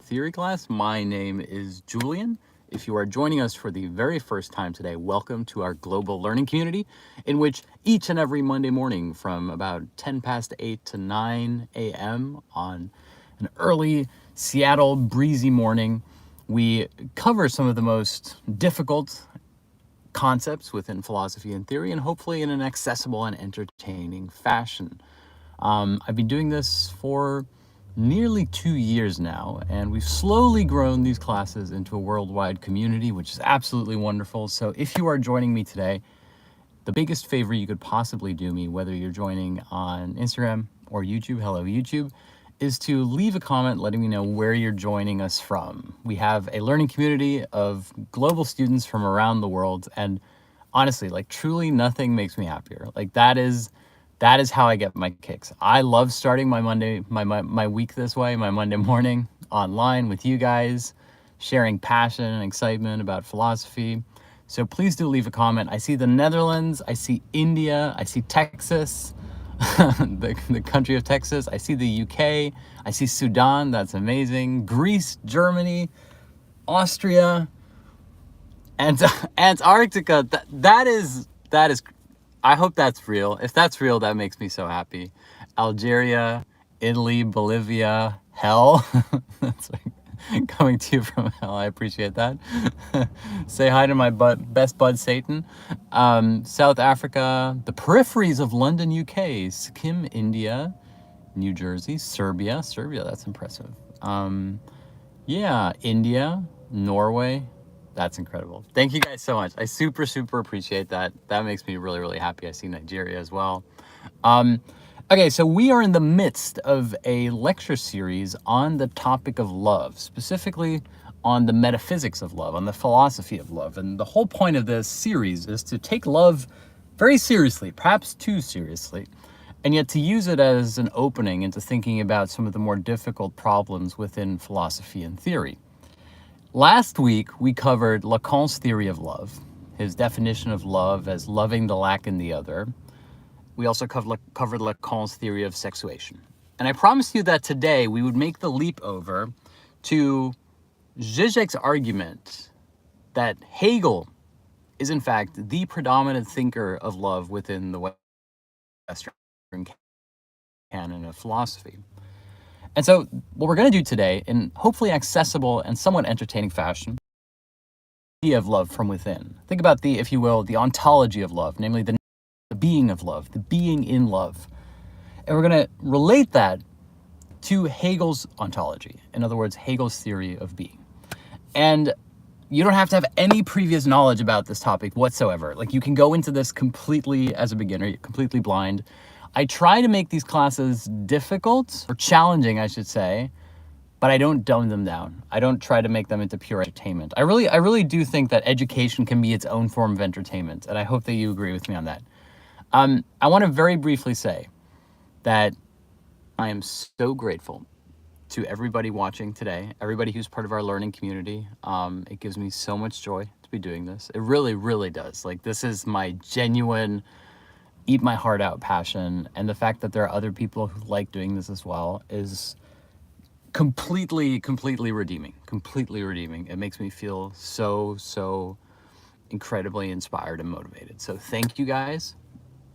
theory class. My name is Julian. If you are joining us for the very first time today, welcome to our global learning community, in which each and every Monday morning from about 10 past 8 to 9 a.m. on an early Seattle breezy morning, we cover some of the most difficult concepts within philosophy and theory, and hopefully in an accessible and entertaining fashion. I've been doing this for nearly 2 years now, and we've slowly grown these classes into a worldwide community, which is absolutely wonderful. So if you are joining me today, the biggest favor you could possibly do me, whether you're joining on Instagram or YouTube, hello YouTube, is to leave a comment letting me know where you're joining us from. We have a learning community of global students from around the world, and honestly, like truly nothing makes me happier. Like that is how I get my kicks. I love starting my Monday, my week this way, my Monday morning online with you guys, sharing passion and excitement about philosophy. So please do leave a comment. I see the Netherlands, I see India, I see Texas, the country of Texas. I see the UK, I see Sudan, that's amazing. Greece, Germany, Austria, and Antarctica. That is, I hope that's real. If that's real, that makes me so happy. Algeria, Italy, Bolivia, hell. That's coming to you from hell. I appreciate that. Say hi to my best bud, Satan. South Africa, the peripheries of London, UK, Sikkim, India, New Jersey, Serbia, that's impressive. Yeah, India, Norway. That's incredible. Thank you guys so much. I super appreciate that. That makes me really happy. I see Nigeria as well. Okay, so we are in the midst of a lecture series on the topic of love, specifically on the metaphysics of love, on the philosophy of love. And the whole point of this series is to take love very seriously, perhaps too seriously, and yet to use it as an opening into thinking about some of the more difficult problems within philosophy and theory. Last week, we covered Lacan's theory of love, his definition of love as loving the lack in the other. We also covered Lacan's theory of sexuation. And I promised you that today we would make the leap over to Žižek's argument that Hegel is in fact the predominant thinker of love within the Western canon of philosophy. And so what we're going to do today, in hopefully accessible and somewhat entertaining fashion, the idea of love from within. Think about the, if you will, the ontology of love, namely the being of love, the being in love. And we're going to relate that to Hegel's ontology. In other words, Hegel's theory of being. And you don't have to have any previous knowledge about this topic whatsoever. Like you can go into this completely as a beginner, completely blind. I try to make these classes difficult, or challenging, I should say, but I don't dumb them down. I don't try to make them into pure entertainment. I really do think that education can be its own form of entertainment, and I hope that you agree with me on that. I want to very briefly say that I am so grateful to everybody watching today, everybody who's part of our learning community. It gives me so much joy to be doing this. It really does. Like, this is my genuine eat my heart out passion, and the fact that there are other people who like doing this as well is completely redeeming. It makes me feel so incredibly inspired and motivated. So thank you guys.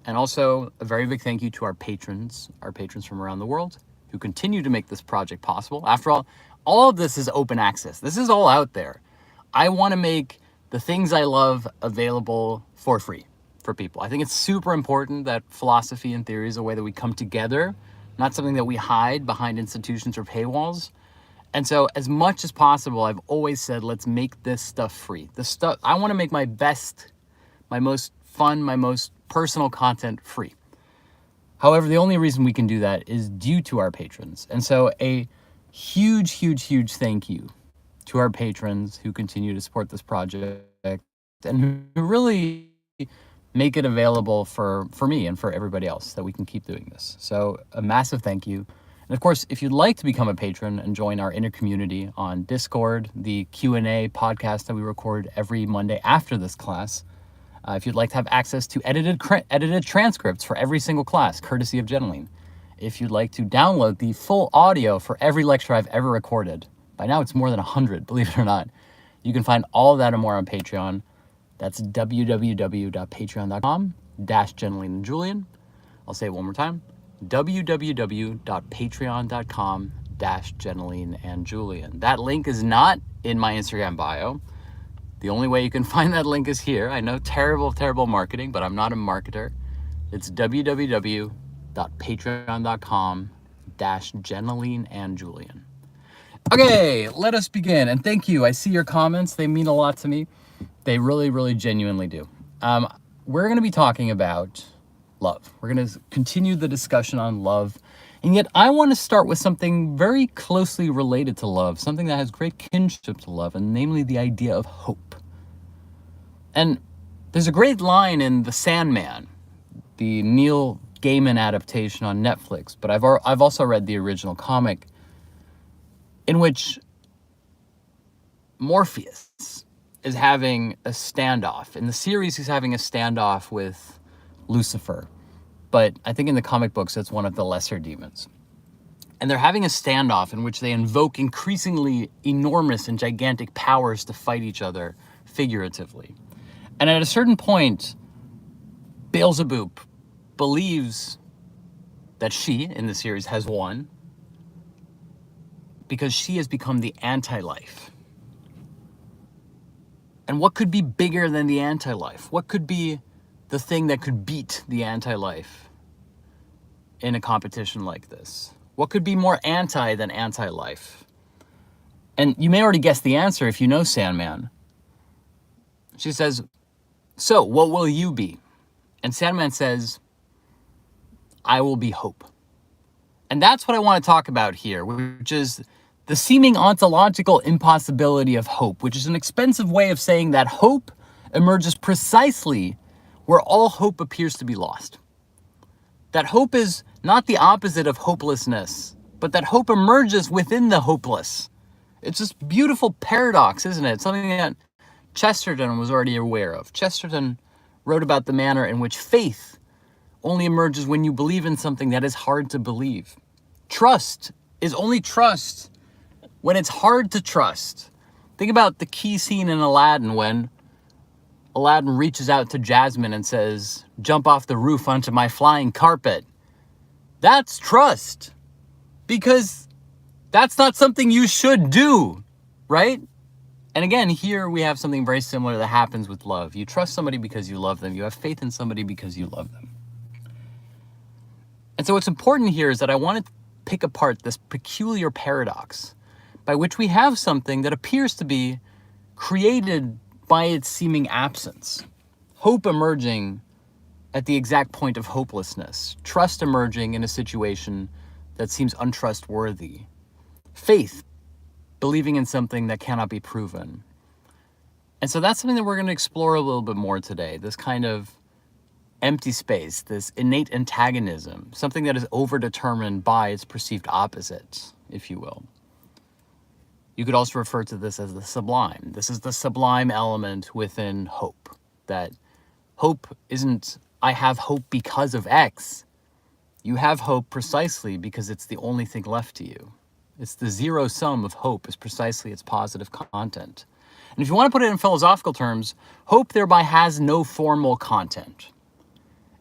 And also a very big thank you to our patrons from around the world who continue to make this project possible. After all of this is open access. This is all out there. I want to make the things I love available for free for people. I think it's super important that philosophy and theory is a way that we come together, not something that we hide behind institutions or paywalls. And so as much as possible, I've always said, let's make this stuff free. I want to make my best, my most fun, my most personal content free. However, the only reason we can do that is due to our patrons. And so a huge thank you to our patrons who continue to support this project and who really make it available for me and for everybody else, that we can keep doing this. So a massive thank you. And of course, if you'd like to become a patron and join our inner community on Discord, the Q&A podcast that we record every Monday after this class, if you'd like to have access to edited transcripts for every single class, courtesy of Jeneline, if you'd like to download the full audio for every lecture I've ever recorded, By now it's more than 100, believe it or not. You can find all of that and more on Patreon. That's www.patreon.com/Jeneline and Julian. I'll say it one more time. www.patreon.com/Jeneline and Julian. That link is not in my Instagram bio. The only way you can find that link is here. I know, terrible marketing, but I'm not a marketer. It's www.patreon.com/Jeneline and Julian. Okay, let us begin. And thank you. I see your comments. They mean a lot to me. They really genuinely do. We're going to be talking about love. We're going to continue the discussion on love. And yet I want to start with something very closely related to love, something that has great kinship to love, and namely the idea of hope. And there's a great line in The Sandman, the Neil Gaiman adaptation on Netflix, but I've also read the original comic, in which Morpheus is having a standoff. In the series, he's having a standoff with Lucifer, but I think in the comic books, it's one of the lesser demons. And they're having a standoff in which they invoke increasingly enormous and gigantic powers to fight each other figuratively. And at a certain point, Beelzebub believes that she, in the series, has won because she has become the anti-life. And what could be bigger than the anti-life? What could be the thing that could beat the anti-life in a competition like this? What could be more anti than anti-life? And you may already guess the answer if you know Sandman. She says, "So, what will you be?" And Sandman says, "I will be hope." And that's what I want to talk about here, which is the seeming ontological impossibility of hope, which is an expensive way of saying that hope emerges precisely where all hope appears to be lost. That hope is not the opposite of hopelessness, but that hope emerges within the hopeless. It's this beautiful paradox, isn't it? Something that Chesterton was already aware of. Chesterton wrote about the manner in which faith only emerges when you believe in something that is hard to believe. Trust is only trust when it's hard to trust. Think about the key scene in Aladdin when Aladdin reaches out to Jasmine and says, "Jump off the roof onto my flying carpet." That's trust, because that's not something you should do, right? And again, here we have something very similar that happens with love. You trust somebody because you love them. You have faith in somebody because you love them. And so what's important here is that I want to pick apart this peculiar paradox by which we have something that appears to be created by its seeming absence. Hope emerging at the exact point of hopelessness. Trust emerging in a situation that seems untrustworthy. Faith, believing in something that cannot be proven. And so that's something that we're going to explore a little bit more today. This kind of empty space, this innate antagonism, something that is overdetermined by its perceived opposite, if you will. You could also refer to this as the sublime. This is the sublime element within hope. That hope isn't, I have hope because of X. You have hope precisely because it's the only thing left to you. It's the zero sum of hope is precisely its positive content. And if you want to put it in philosophical terms, hope thereby has no formal content.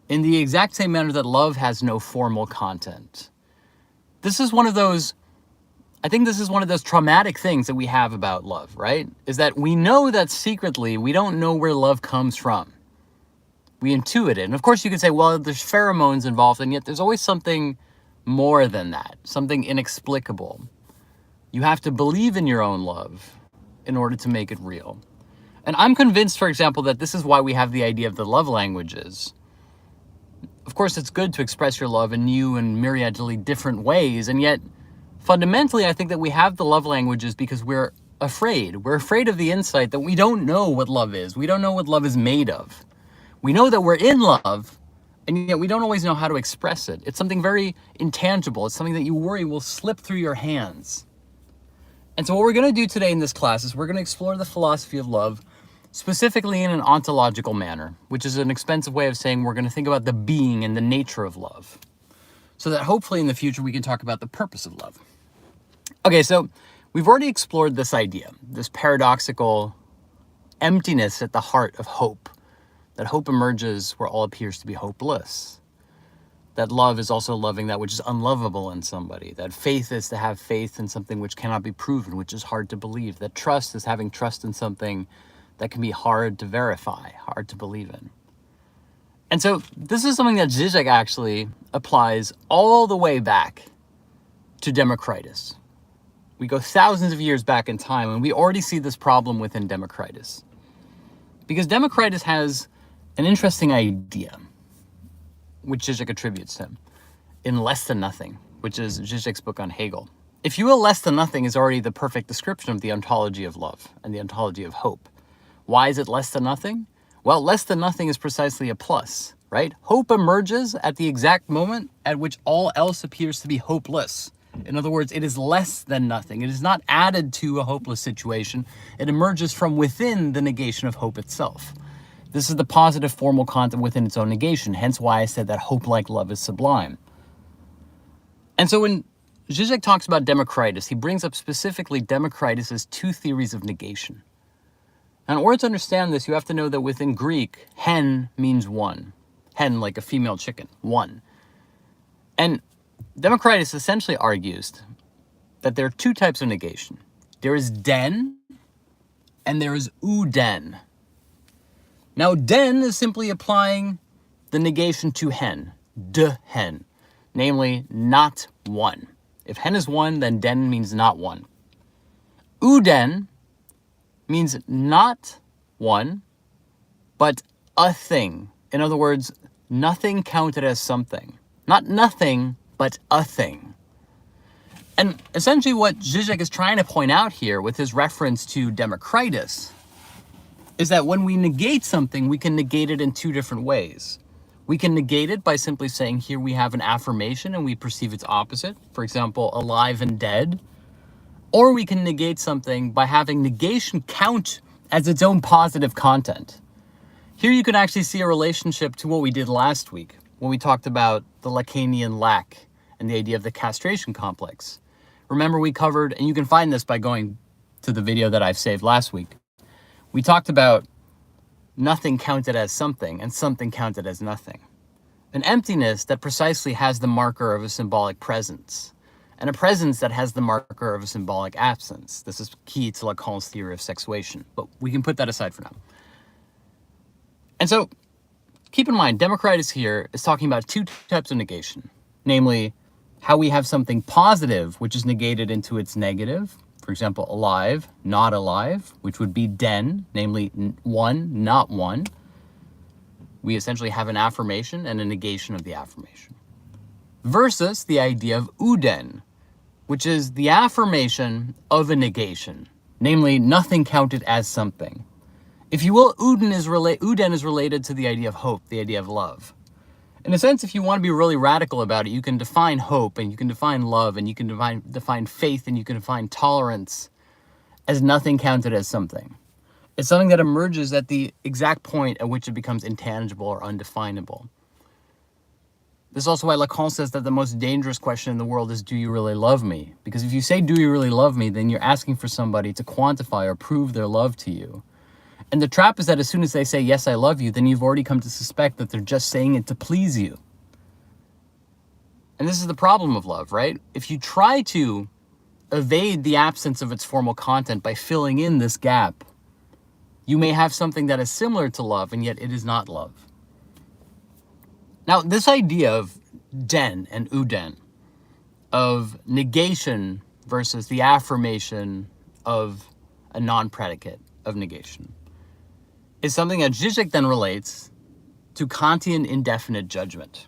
In the exact same manner that love has no formal content. This is one of those traumatic things that we have about love, right? Is that we know that secretly we don't know where love comes from. We intuit it. And of course you could say, well, there's pheromones involved, and yet there's always something more than that, something inexplicable. You have to believe in your own love in order to make it real. And I'm convinced, for example, that this is why we have the idea of the love languages. Of course, it's good to express your love in new and myriadly different ways, and yet fundamentally, I think that we have the love languages because we're afraid. We're afraid of the insight that we don't know what love is. We don't know what love is made of. We know that we're in love, and yet we don't always know how to express it. It's something very intangible. It's something that you worry will slip through your hands. And so what we're going to do today in this class is we're going to explore the philosophy of love, specifically in an ontological manner, which is an expensive way of saying we're going to think about the being and the nature of love, so that hopefully in the future we can talk about the purpose of love. Okay, so We've already explored this idea, this paradoxical emptiness at the heart of hope, that hope emerges where all appears to be hopeless, that love is also loving that which is unlovable in somebody, that faith is to have faith in something which cannot be proven, which is hard to believe, that trust is having trust in something that can be hard to verify, hard to believe in. And so this is something that Žižek actually applies all the way back to Democritus. We go thousands of years back in time, and we already see this problem within Democritus. Because Democritus has an interesting idea, which Žižek attributes to him, in Less Than Nothing, which is Žižek's book on Hegel. If you will, Less Than Nothing is already the perfect description of the ontology of love and the ontology of hope. Why is it less than nothing? Well, less than nothing is precisely a plus, right? Hope emerges at the exact moment at which all else appears to be hopeless. In other words, it is less than nothing. It is not added to a hopeless situation. It emerges from within the negation of hope itself. This is the positive formal content within its own negation, hence why I said that hope like love is sublime. And so when Žižek talks about Democritus, he brings up specifically Democritus's two theories of negation. And in order to understand this, you have to know that within Greek, hen means one. Hen, like a female chicken, one. And Democritus essentially argues that there are two types of negation. There is den, and there is Ouden. Now, den is simply applying the negation to hen, de hen, namely not one. If hen is one, then den means not one. Ouden means not one, but a thing. In other words, nothing counted as something. Not nothing, but a thing. And essentially what Žižek is trying to point out here with his reference to Democritus is that when we negate something, we can negate it in two different ways. We can negate it by simply saying, here we have an affirmation and we perceive its opposite. For example, alive and dead. Or we can negate something by having negation count as its own positive content. Here you can actually see a relationship to what we did last week when we talked about the Lacanian lack and the idea of the castration complex. Remember we covered, and you can find this by going to the video that I've saved last week. We talked about nothing counted as something and something counted as nothing. An emptiness that precisely has the marker of a symbolic presence, and a presence that has the marker of a symbolic absence. This is key to Lacan's theory of sexuation, but we can put that aside for now. And so, keep in mind, Democritus here is talking about two types of negation, namely, how we have something positive, which is negated into its negative, for example, alive, not alive, which would be den, namely one, not one. We essentially have an affirmation and a negation of the affirmation. Versus the idea of Ouden, which is the affirmation of a negation, namely nothing counted as something. If you will, Ouden is related to the idea of hope, the idea of love. In a sense, if you want to be really radical about it, you can define hope, and you can define love, and you can define faith, and you can define tolerance as nothing counted as something. It's something that emerges at the exact point at which it becomes intangible or undefinable. This is also why Lacan says that the most dangerous question in the world is, do you really love me? Because if you say, do you really love me, then you're asking for somebody to quantify or prove their love to you. And the trap is that as soon as they say, yes, I love you, then you've already come to suspect that they're just saying it to please you. And this is the problem of love, right? If you try to evade the absence of its formal content by filling in this gap, you may have something that is similar to love, and yet it is not love. Now, this idea of den and Ouden, of negation versus the affirmation of a non-predicate of negation, is something that Žižek then relates to Kantian indefinite judgment.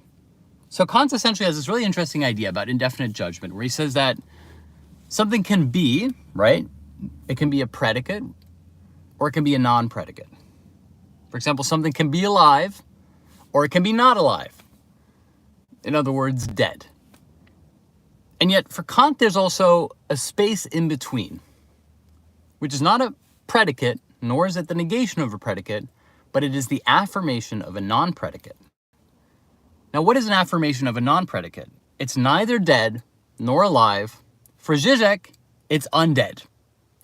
So Kant essentially has this really interesting idea about indefinite judgment, where he says that something can be, right? It can be a predicate, or it can be a non-predicate. For example, something can be alive, or it can be not alive. In other words, dead. And yet for Kant, there's also a space in between, which is not a predicate, nor is it the negation of a predicate, but it is the affirmation of a non-predicate. Now, what is an affirmation of a non-predicate? It's neither dead nor alive. For Žižek, it's undead,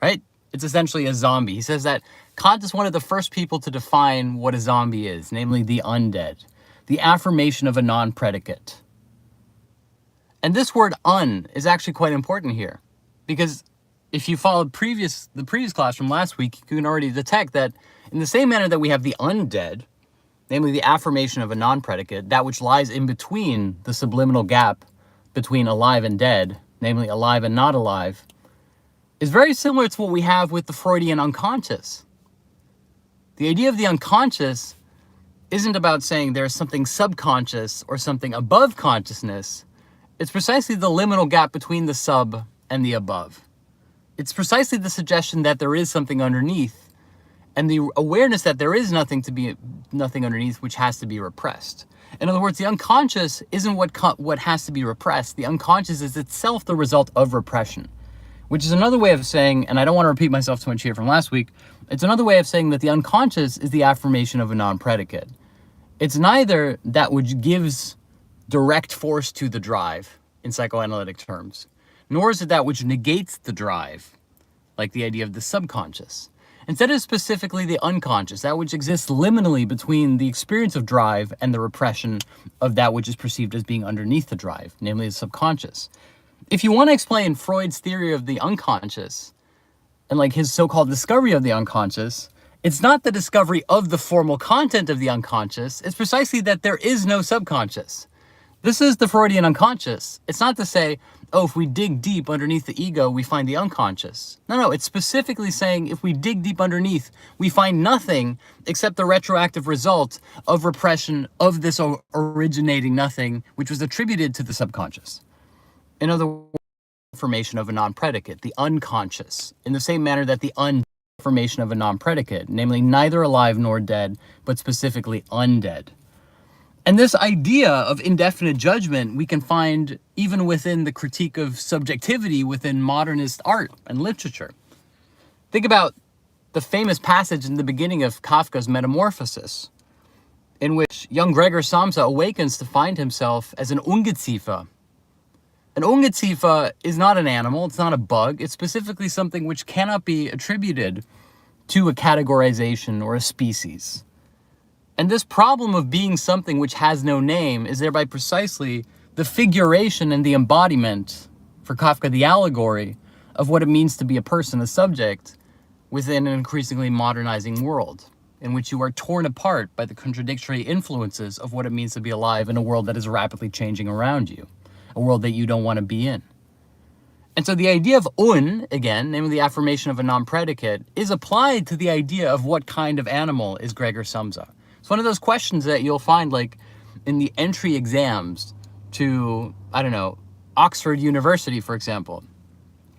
right? It's essentially a zombie. He says that Kant is one of the first people to define what a zombie is, namely the undead, the affirmation of a non-predicate. And this word un is actually quite important here, because if you followed the previous class from last week, you can already detect that in the same manner that we have the undead, namely the affirmation of a non-predicate, that which lies in between the subliminal gap between alive and dead, namely alive and not alive, is very similar to what we have with the Freudian unconscious. The idea of the unconscious isn't about saying there's something subconscious or something above consciousness. It's precisely the liminal gap between the sub and the above. It's precisely the suggestion that there is something underneath, and the awareness that there is nothing underneath which has to be repressed. In other words, the unconscious isn't what has to be repressed. The unconscious is itself the result of repression, which is another way of saying, and I don't want to repeat myself too much here from last week, it's another way of saying that the unconscious is the affirmation of a non-predicate. It's neither that which gives direct force to the drive in psychoanalytic terms, nor is it that which negates the drive, like the idea of the subconscious. Instead, it's specifically the unconscious, that which exists liminally between the experience of drive and the repression of that which is perceived as being underneath the drive, namely the subconscious. If you want to explain Freud's theory of the unconscious, and like his so-called discovery of the unconscious, it's not the discovery of the formal content of the unconscious, it's precisely that there is no subconscious. This is the Freudian unconscious. It's not to say, oh, if we dig deep underneath the ego, we find the unconscious. No, it's specifically saying if we dig deep underneath, we find nothing except the retroactive result of repression of this originating nothing, which was attributed to the subconscious. In other words, affirmation of a non-predicate, the unconscious, in the same manner that the affirmation of a non-predicate, namely neither alive nor dead, but specifically undead. And this idea of indefinite judgment we can find even within the critique of subjectivity within modernist art and literature. Think about the famous passage in the beginning of Kafka's Metamorphosis, in which young Gregor Samsa awakens to find himself as an Ungeziefer. An Ungeziefer is not an animal, it's not a bug, it's specifically something which cannot be attributed to a categorization or a species. And this problem of being something which has no name is thereby precisely the figuration and the embodiment, for Kafka the allegory, of what it means to be a person, a subject, within an increasingly modernizing world, in which you are torn apart by the contradictory influences of what it means to be alive in a world that is rapidly changing around you, a world that you don't want to be in. And so the idea of again, namely the affirmation of a non-predicate, is applied to the idea of what kind of animal is Gregor Samsa. It's one of those questions that you'll find like in the entry exams to, I don't know, Oxford University, for example,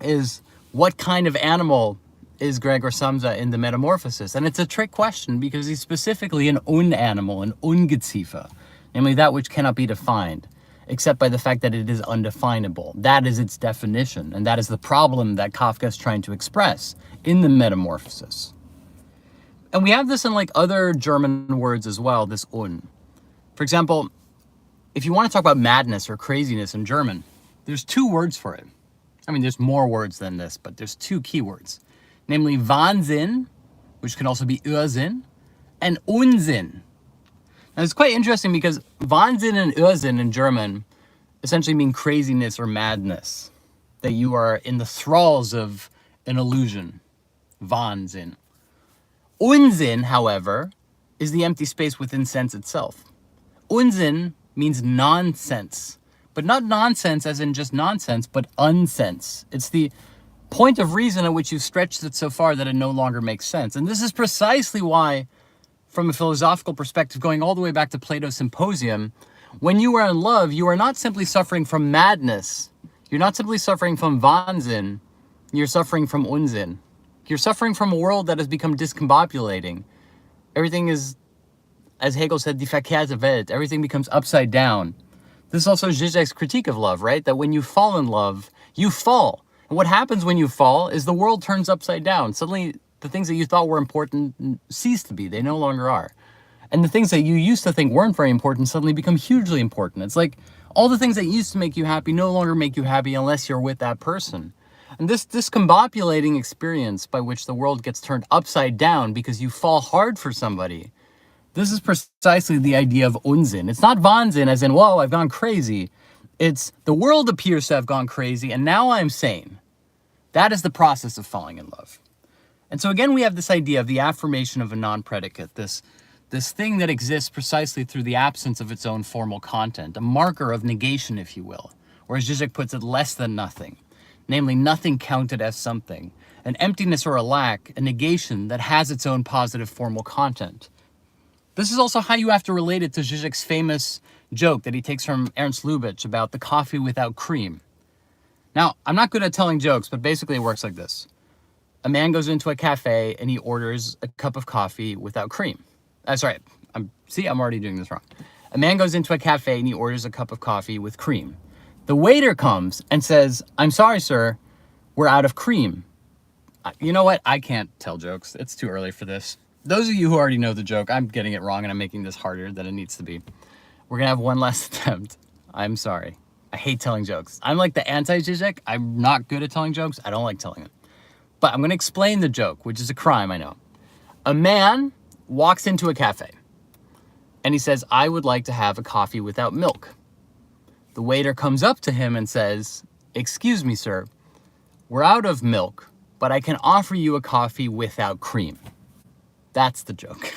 is what kind of animal is Gregor Samsa in the Metamorphosis? And it's a trick question because he's specifically an animal, an Ungeziefer, namely that which cannot be defined, except by the fact that it is undefinable. That is its definition, and that is the problem that Kafka is trying to express in the Metamorphosis. And we have this in like other German words as well, this un. For example, if you want to talk about madness or craziness in German, there's two words for it. I mean, there's more words than this, but there's two key words, namely Wahnsinn, which can also be Irrsinn, and Unsinn. Now, it's quite interesting because Wahnsinn and Irrsinn in German essentially mean craziness or madness, that you are in the thralls of an illusion, Wahnsinn. Unsinn, however, is the empty space within sense itself. Unsinn means nonsense, but not nonsense as in just nonsense, but unsense. It's the point of reason at which you've stretched it so far that it no longer makes sense. And this is precisely why, from a philosophical perspective, going all the way back to Plato's Symposium, when you are in love, you are not simply suffering from madness. You're not simply suffering from Wahnsinn. You're suffering from Unsinn. You're suffering from a world that has become discombobulating. Everything is, as Hegel said, die verkehrte Welt. Everything becomes upside down. This is also Žižek's critique of love, right? That when you fall in love, you fall. And what happens when you fall is the world turns upside down. Suddenly, the things that you thought were important cease to be. They no longer are. And the things that you used to think weren't very important suddenly become hugely important. It's like all the things that used to make you happy no longer make you happy unless you're with that person. And this discombobulating experience by which the world gets turned upside down because you fall hard for somebody, this is precisely the idea of Unsinn. It's not Wahnsinn as in, whoa, I've gone crazy. It's the world appears to have gone crazy and now I'm sane. That is the process of falling in love. And so again, we have this idea of the affirmation of a non-predicate, this thing that exists precisely through the absence of its own formal content, a marker of negation, if you will, or as Žižek puts it, less than nothing, namely nothing counted as something, an emptiness or a lack, a negation that has its own positive formal content. This is also how you have to relate it to Žižek's famous joke that he takes from Ernst Lubitsch about the coffee without cream. Now, I'm not good at telling jokes, but basically it works like this. A man goes into a cafe and he orders a cup of coffee without cream. Sorry, I'm already doing this wrong. A man goes into a cafe and he orders a cup of coffee with cream. The waiter comes and says, "I'm sorry, sir, we're out of cream." You know what? I can't tell jokes. It's too early for this. Those of you who already know the joke, I'm getting it wrong and I'm making this harder than it needs to be. We're gonna have one last attempt. I'm sorry. I hate telling jokes. I'm like the anti-Žižek. I'm not good at telling jokes. I don't like telling them. But I'm gonna explain the joke, which is a crime, I know. A man walks into a cafe and he says, "I would like to have a coffee without milk." The waiter comes up to him and says, "Excuse me, sir, we're out of milk, but I can offer you a coffee without cream." That's the joke.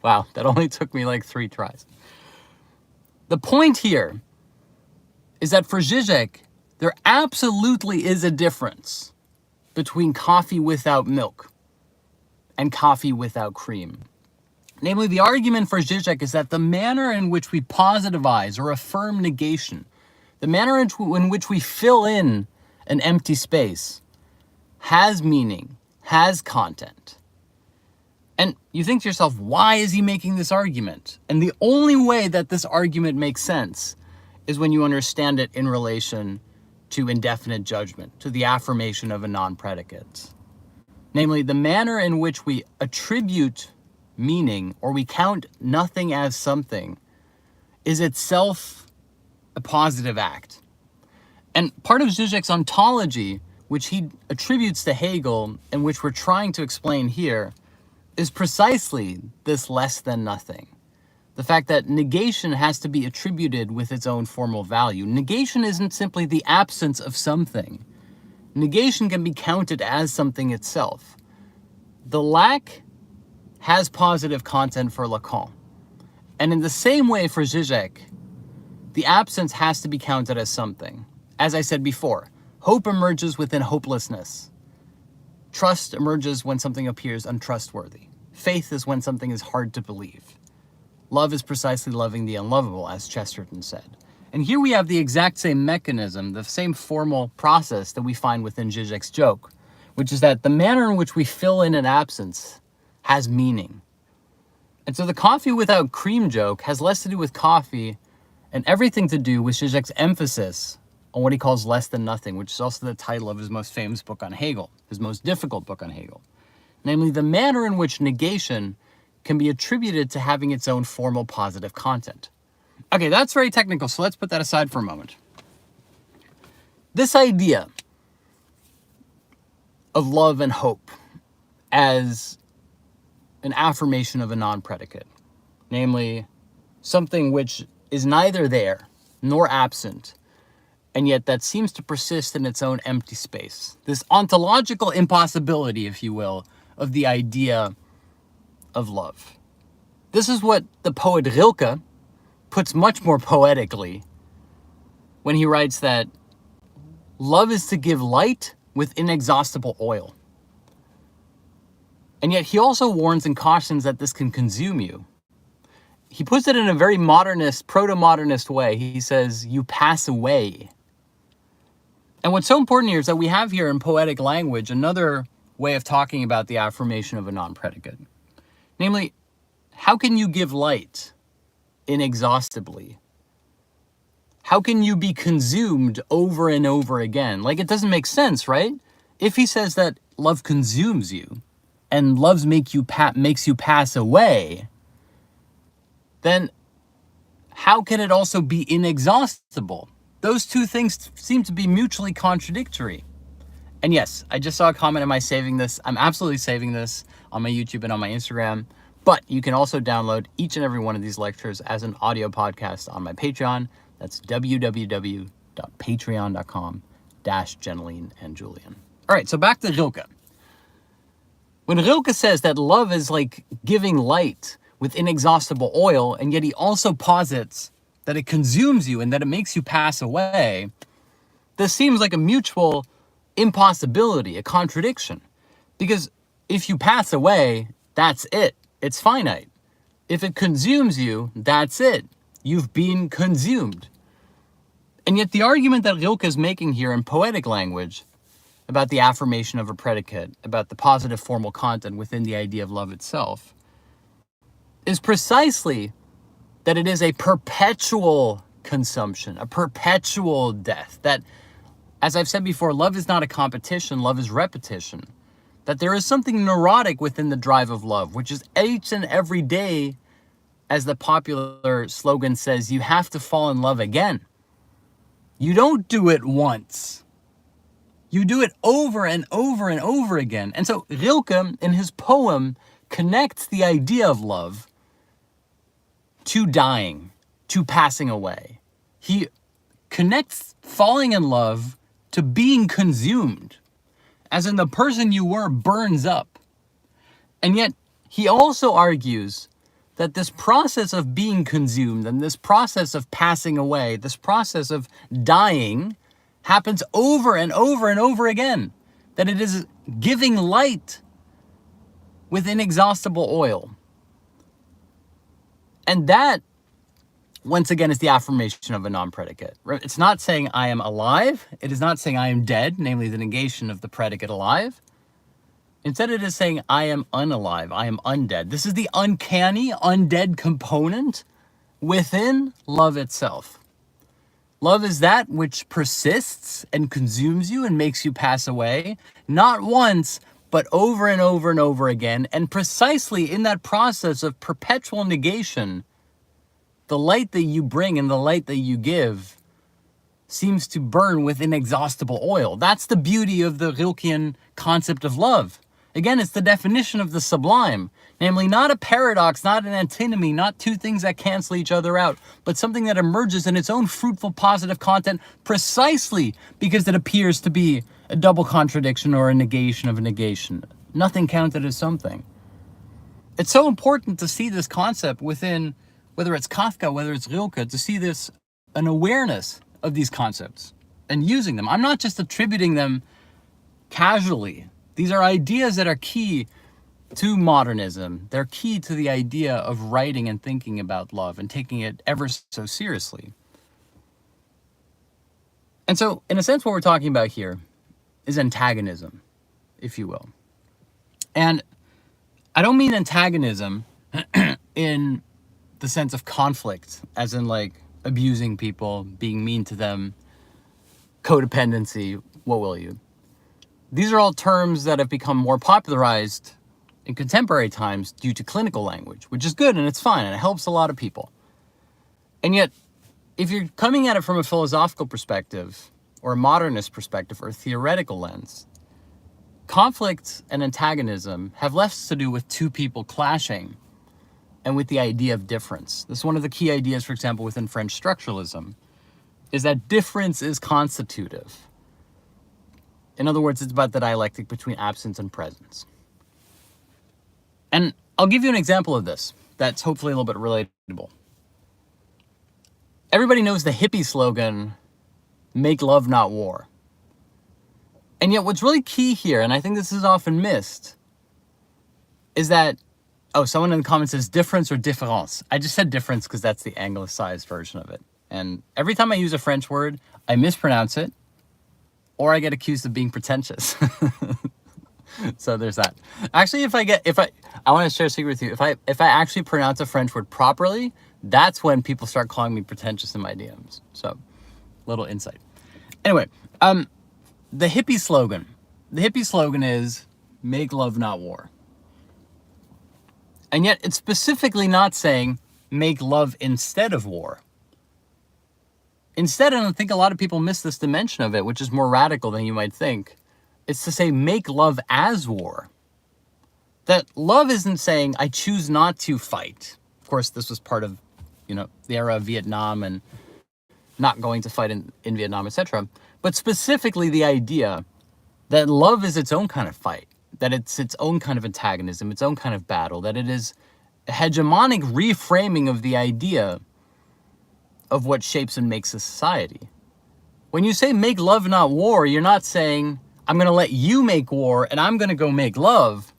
Wow, that only took me like 3 tries. The point here is that for Žižek, there absolutely is a difference between coffee without milk and coffee without cream. Namely, the argument for Žižek is that the manner in which we positivize or affirm negation, the manner in which we fill in an empty space, has meaning, has content. And you think to yourself, why is he making this argument? And the only way that this argument makes sense is when you understand it in relation to indefinite judgment, to the affirmation of a non-predicate. Namely, the manner in which we attribute meaning or we count nothing as something is itself a positive act. And part of Žižek's ontology, which he attributes to Hegel and which we're trying to explain here, is precisely this less than nothing. The fact that negation has to be attributed with its own formal value. Negation isn't simply the absence of something. Negation can be counted as something itself. The lack has positive content for Lacan. And in the same way for Žižek, the absence has to be counted as something. As I said before, hope emerges within hopelessness. Trust emerges when something appears untrustworthy. Faith is when something is hard to believe. Love is precisely loving the unlovable, as Chesterton said. And here we have the exact same mechanism, the same formal process that we find within Žižek's joke, which is that the manner in which we fill in an absence has meaning. And so the coffee without cream joke has less to do with coffee and everything to do with Žižek's emphasis on what he calls less than nothing, which is also the title of his most famous book on Hegel, his most difficult book on Hegel. Namely, the manner in which negation can be attributed to having its own formal positive content. Okay, that's very technical, so let's put that aside for a moment. This idea of love and hope as an affirmation of a non-predicate, namely something which is neither there nor absent, and yet that seems to persist in its own empty space. This ontological impossibility, if you will, of the idea of love. This is what the poet Rilke puts much more poetically when he writes that love is to give light with inexhaustible oil. And yet he also warns and cautions that this can consume you. He puts it in a very modernist, proto-modernist way. He says, you pass away. And what's so important here is that we have here in poetic language another way of talking about the affirmation of a non-predicate. Namely, how can you give light inexhaustibly? How can you be consumed over and over again? Like, it doesn't make sense, right? If he says that love consumes you and love makes you pass away, then how can it also be inexhaustible? Those two things seem to be mutually contradictory. And yes, I just saw a comment. Am I saving this? I'm absolutely saving this on my YouTube and on my Instagram. But you can also download each and every one of these lectures as an audio podcast on my Patreon. That's www.patreon.com/Jeneline and Julian. All right, so back to Rilke. When Rilke says that love is like giving light with inexhaustible oil, and yet he also posits that it consumes you and that it makes you pass away, this seems like a mutual impossibility, a contradiction. Because if you pass away, that's it. It's finite. If it consumes you, that's it. You've been consumed. And yet the argument that Rilke is making here in poetic language about the affirmation of a predicate, about the positive formal content within the idea of love itself, is precisely that it is a perpetual consumption, a perpetual death. That, as I've said before, love is not a competition, love is repetition. That there is something neurotic within the drive of love, which is each and every day, as the popular slogan says, you have to fall in love again. You don't do it once. You do it over and over and over again. And so Rilke, in his poem, connects the idea of love to dying, to passing away. He connects falling in love to being consumed, as in the person you were burns up. And yet he also argues that this process of being consumed and this process of passing away, this process of dying, happens over and over and over again. That it is giving light with inexhaustible oil. And that, once again, is the affirmation of a non-predicate. It's not saying I am alive. It is not saying I am dead, namely the negation of the predicate alive. Instead, it is saying I am unalive. I am undead. This is the uncanny, undead component within love itself. Love is that which persists and consumes you and makes you pass away, not once, but over and over and over again. And precisely in that process of perpetual negation, the light that you bring and the light that you give seems to burn with inexhaustible oil. That's the beauty of the Rilkean concept of love. Again, it's the definition of the sublime, namely not a paradox, not an antinomy, not two things that cancel each other out, but something that emerges in its own fruitful positive content precisely because it appears to be a double contradiction or a negation of a negation. Nothing counted as something. It's so important to see this concept within, whether it's Kafka, whether it's Rilke, to see this, an awareness of these concepts and using them. I'm not just attributing them casually. These are ideas that are key to modernism. They're key to the idea of writing and thinking about love and taking it ever so seriously. And so, in a sense, what we're talking about here is antagonism, if you will. And I don't mean antagonism in the sense of conflict, as in like abusing people, being mean to them, codependency, what will you? These are all terms that have become more popularized in contemporary times due to clinical language, which is good and it's fine and it helps a lot of people. And yet, if you're coming at it from a philosophical perspective or a modernist perspective or a theoretical lens, conflict and antagonism have less to do with two people clashing and with the idea of difference. This is one of the key ideas, for example, within French structuralism, is that difference is constitutive. In other words, it's about the dialectic between absence and presence. And I'll give you an example of this that's hopefully a little bit relatable. Everybody knows the hippie slogan, make love, not war. And yet what's really key here, and I think this is often missed, is that, oh, someone in the comments says difference or différence. I just said difference because that's the anglicized version of it. And every time I use a French word, I mispronounce it, or I get accused of being pretentious. So there's that. Actually, I want to share a secret with you. If I actually pronounce a French word properly, that's when people start calling me pretentious in my DMs. So, little insight. Anyway, the hippie slogan. The hippie slogan is make love, not war. And yet it's specifically not saying make love instead of war. Instead, and I think a lot of people miss this dimension of it, which is more radical than you might think. It's to say make love as war. That love isn't saying I choose not to fight. Of course, this was part of, the era of Vietnam and not going to fight in Vietnam, etc. But specifically the idea that love is its own kind of fight, that it's its own kind of antagonism, its own kind of battle, that it is a hegemonic reframing of the idea of what shapes and makes a society. When you say make love, not war, you're not saying I'm going to let you make war and I'm going to go make love.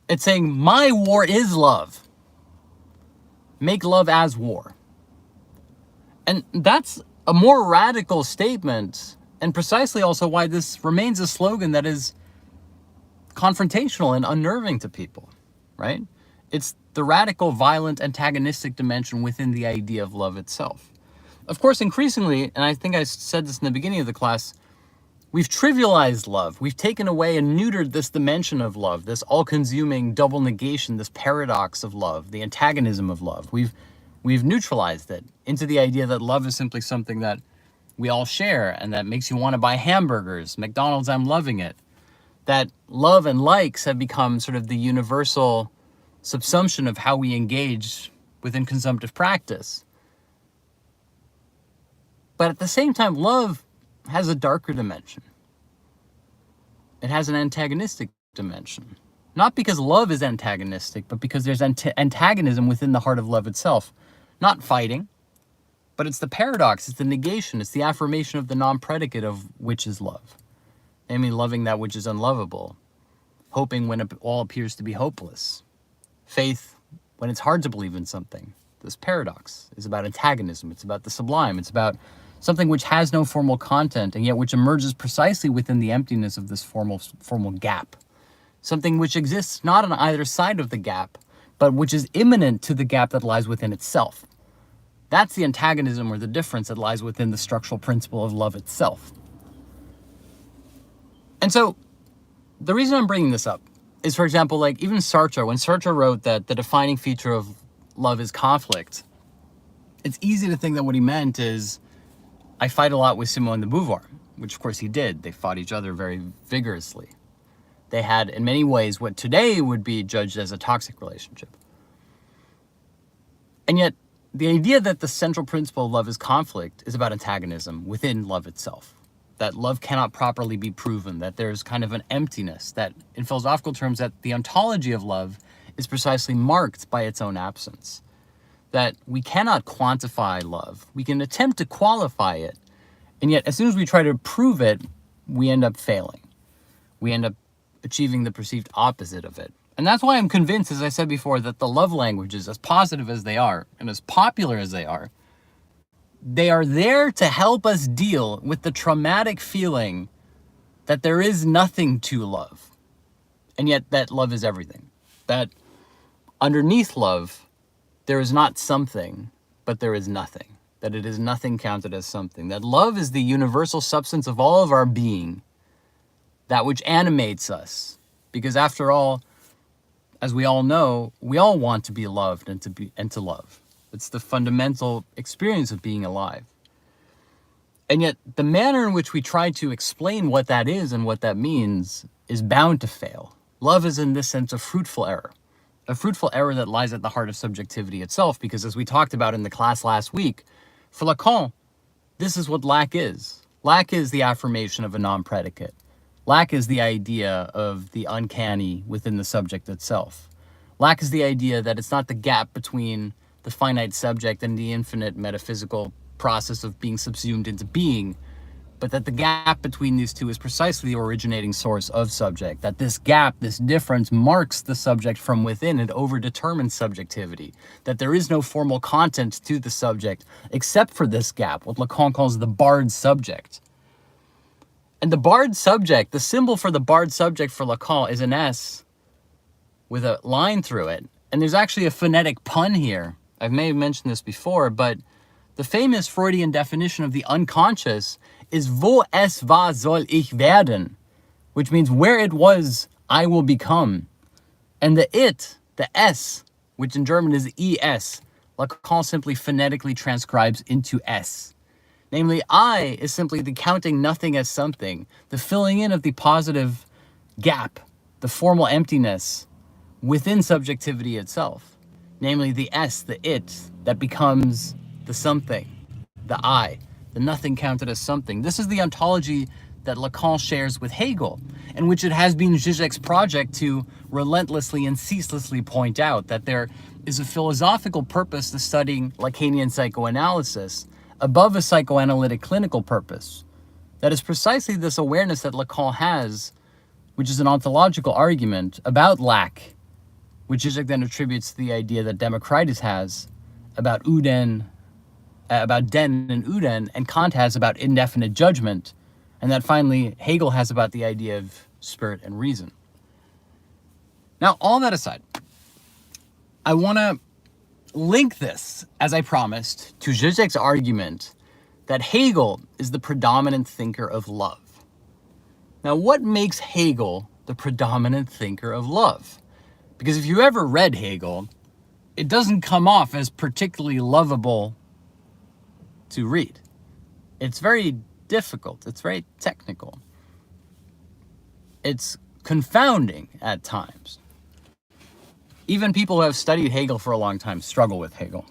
It's saying my war is love. Make love as war. And that's a more radical statement, and precisely also why this remains a slogan that is confrontational and unnerving to people, right? It's the radical, violent, antagonistic dimension within the idea of love itself. Of course, increasingly, and I think I said this in the beginning of the class, we've trivialized love. We've taken away and neutered this dimension of love, this all-consuming double negation, this paradox of love, the antagonism of love. We've neutralized it into the idea that love is simply something that we all share and that makes you want to buy hamburgers. McDonald's, I'm loving it. That love and likes have become sort of the universal subsumption of how we engage within consumptive practice. But at the same time, love has a darker dimension. It has an antagonistic dimension. Not because love is antagonistic, but because there's antagonism within the heart of love itself. Not fighting, but it's the paradox, it's the negation, it's the affirmation of the non-predicate of which is love. Namely, loving that which is unlovable, hoping when it all appears to be hopeless, faith when it's hard to believe in something. This paradox is about antagonism, it's about the sublime, it's about something which has no formal content and yet which emerges precisely within the emptiness of this formal gap. Something which exists not on either side of the gap, but which is immanent to the gap that lies within itself. That's the antagonism or the difference that lies within the structural principle of love itself. And so the reason I'm bringing this up is, for example, like even Sartre, when Sartre wrote that the defining feature of love is conflict, it's easy to think that what he meant is, I fight a lot with Simone de Beauvoir, which of course he did. They fought each other very vigorously. They had, in many ways, what today would be judged as a toxic relationship. And yet, the idea that the central principle of love is conflict is about antagonism within love itself. That love cannot properly be proven, that there's kind of an emptiness, that in philosophical terms, that the ontology of love is precisely marked by its own absence. That we cannot quantify love. We can attempt to qualify it, and yet as soon as we try to prove it, we end up failing. We end up achieving the perceived opposite of it. And that's why I'm convinced, as I said before, that the love languages, as positive as they are, and as popular as they are there to help us deal with the traumatic feeling that there is nothing to love, and yet that love is everything. That underneath love, there is not something, but there is nothing. That it is nothing counted as something. That love is the universal substance of all of our being, that which animates us. Because after all, as we all know, we all want to be loved and to love. It's the fundamental experience of being alive. And yet, the manner in which we try to explain what that is and what that means is bound to fail. Love is, in this sense, a fruitful error. A fruitful error that lies at the heart of subjectivity itself, because as we talked about in the class last week, for Lacan, this is what lack is. Lack is the affirmation of a non-predicate. Lack is the idea of the uncanny within the subject itself. Lack is the idea that it's not the gap between the finite subject and the infinite metaphysical process of being subsumed into being, but that the gap between these two is precisely the originating source of subject. That this gap, this difference, marks the subject from within. It overdetermines subjectivity. That there is no formal content to the subject except for this gap, what Lacan calls the barred subject. And the barred subject, the symbol for the barred subject for Lacan is an S with a line through it. And there's actually a phonetic pun here. I may have mentioned this before, but the famous Freudian definition of the unconscious is wo es war soll ich werden, which means where it was, I will become. And the it, the S, which in German is es, Lacan simply phonetically transcribes into S. Namely, I is simply the counting nothing as something, the filling in of the positive gap, the formal emptiness within subjectivity itself, namely the S, the it, that becomes the something, the I, the nothing counted as something. This is the ontology that Lacan shares with Hegel, in which it has been Žižek's project to relentlessly and ceaselessly point out that there is a philosophical purpose to studying Lacanian psychoanalysis above a psychoanalytic clinical purpose. That is precisely this awareness that Lacan has, which is an ontological argument about lack, which Žižek then attributes to the idea that Democritus has about Ouden, about Den and Ouden, and Kant has about indefinite judgment, and that finally Hegel has about the idea of spirit and reason. Now, all that aside, I want to link this, as I promised, to Žižek's argument that Hegel is the predominant thinker of love. Now, what makes Hegel the predominant thinker of love? Because if you ever read Hegel, it doesn't come off as particularly lovable to read. It's very difficult. It's very technical. It's confounding at times. Even people who have studied Hegel for a long time struggle with Hegel.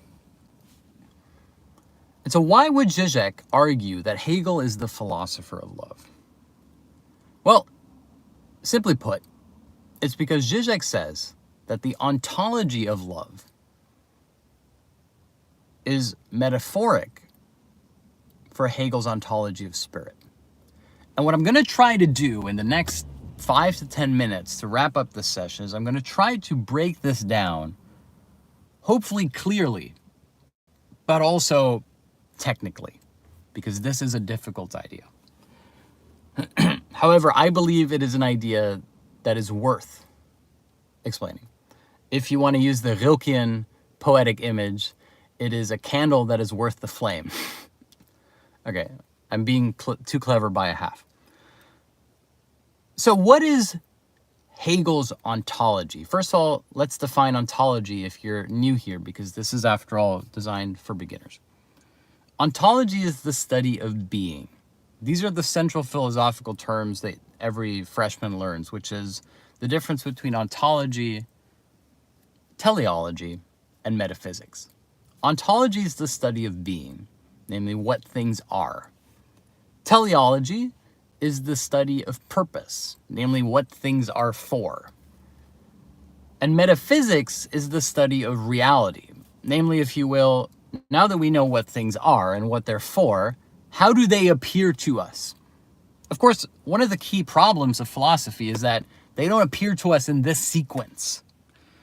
And so why would Žižek argue that Hegel is the philosopher of love? Well, simply put, it's because Žižek says that the ontology of love is metaphoric for Hegel's ontology of spirit. And what I'm going to try to do in the next 5 to 10 minutes to wrap up this session is I'm going to try to break this down, hopefully clearly, but also technically, because this is a difficult idea. However, I believe it is an idea that is worth explaining. If you want to use the Rilkean poetic image, it is a candle that is worth the flame. Okay, I'm being too clever by a half. So what is Hegel's ontology? First of all, let's define ontology if you're new here, because this is, after all, designed for beginners. Ontology is the study of being. These are the central philosophical terms that every freshman learns, which is the difference between ontology, teleology, and metaphysics. Ontology is the study of being, namely what things are. Teleology is the study of purpose, namely what things are for. And metaphysics is the study of reality, namely, if you will, now that we know what things are and what they're for, how do they appear to us? Of course, one of the key problems of philosophy is that they don't appear to us in this sequence.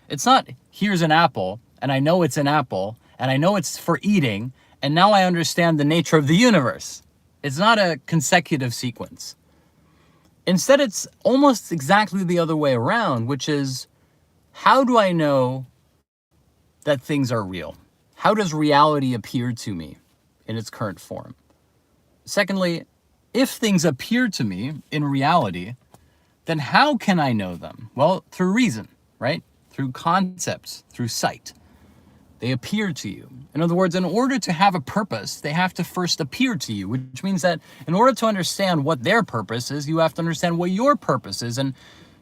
It's not, here's an apple, and I know it's an apple, and I know it's for eating, and now I understand the nature of the universe. It's not a consecutive sequence. Instead, it's almost exactly the other way around, which is, how do I know that things are real? How does reality appear to me in its current form? Secondly, if things appear to me in reality, then how can I know them? Well, through reason, right? Through concepts, through sight. They appear to you. In other words, in order to have a purpose, they have to first appear to you, which means that in order to understand what their purpose is, you have to understand what your purpose is. And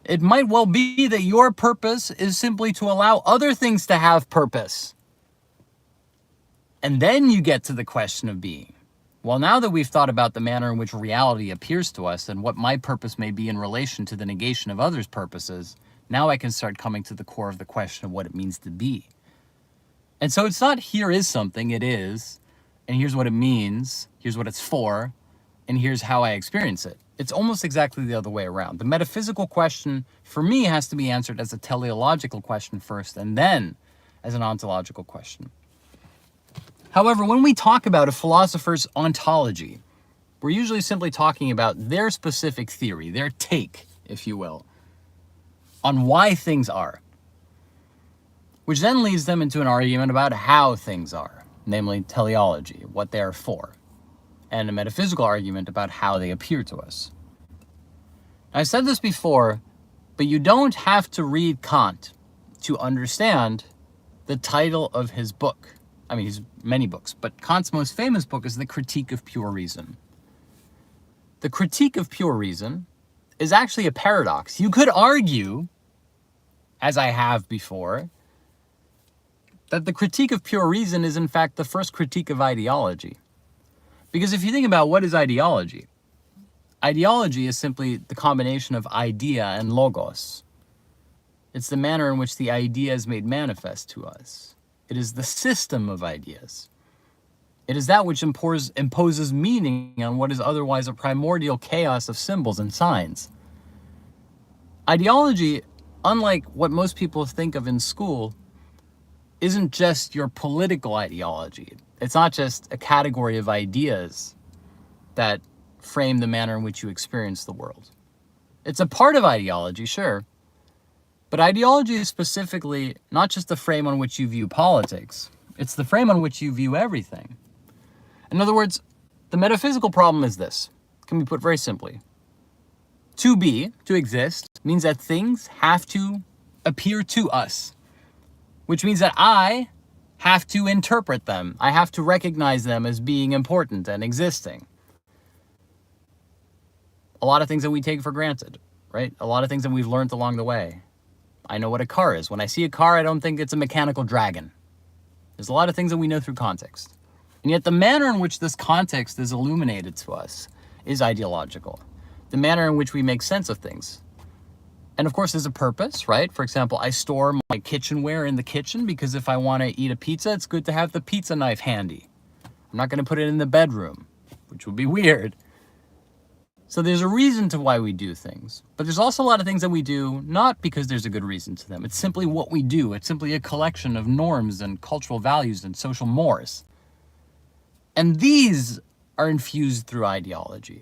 it might well be that your purpose is simply to allow other things to have purpose. And then you get to the question of being. Well, now that we've thought about the manner in which reality appears to us and what my purpose may be in relation to the negation of others' purposes, now I can start coming to the core of the question of what it means to be. And so it's not here is something, it is, and here's what it means, here's what it's for, and here's how I experience it. It's almost exactly the other way around. The metaphysical question, for me, has to be answered as a teleological question first, and then as an ontological question. However, when we talk about a philosopher's ontology, we're usually simply talking about their specific theory, their take, if you will, on why things are, which then leads them into an argument about how things are, namely teleology, what they are for, and a metaphysical argument about how they appear to us. I said this before, but you don't have to read Kant to understand the title of his book. I mean, he's many books, but Kant's most famous book is The Critique of Pure Reason. The Critique of Pure Reason is actually a paradox. You could argue, as I have before, that the critique of pure reason is in fact the first critique of ideology. Because if you think about what is ideology, ideology is simply the combination of idea and logos. It's the manner in which the idea is made manifest to us. It is the system of ideas. It is that which imposes meaning on what is otherwise a primordial chaos of symbols and signs. Ideology, unlike what most people think of in school, isn't just your political ideology. It's not just a category of ideas that frame the manner in which you experience the world. It's a part of ideology, sure, but ideology is specifically not just the frame on which you view politics, it's the frame on which you view everything. In other words, the metaphysical problem is this. It can be put very simply. To be, to exist, means that things have to appear to us, which means that I have to interpret them. I have to recognize them as being important and existing. A lot of things that we take for granted, right? A lot of things that we've learned along the way. I know what a car is. When I see a car, I don't think it's a mechanical dragon. There's a lot of things that we know through context. And yet the manner in which this context is illuminated to us is ideological. The manner in which we make sense of things. And of course, there's a purpose, right? For example, I store my kitchenware in the kitchen because if I want to eat a pizza, it's good to have the pizza knife handy. I'm not going to put it in the bedroom, which would be weird. So there's a reason to why we do things. But there's also a lot of things that we do not because there's a good reason to them. It's simply what we do. It's simply a collection of norms and cultural values and social mores. And these are infused through ideology.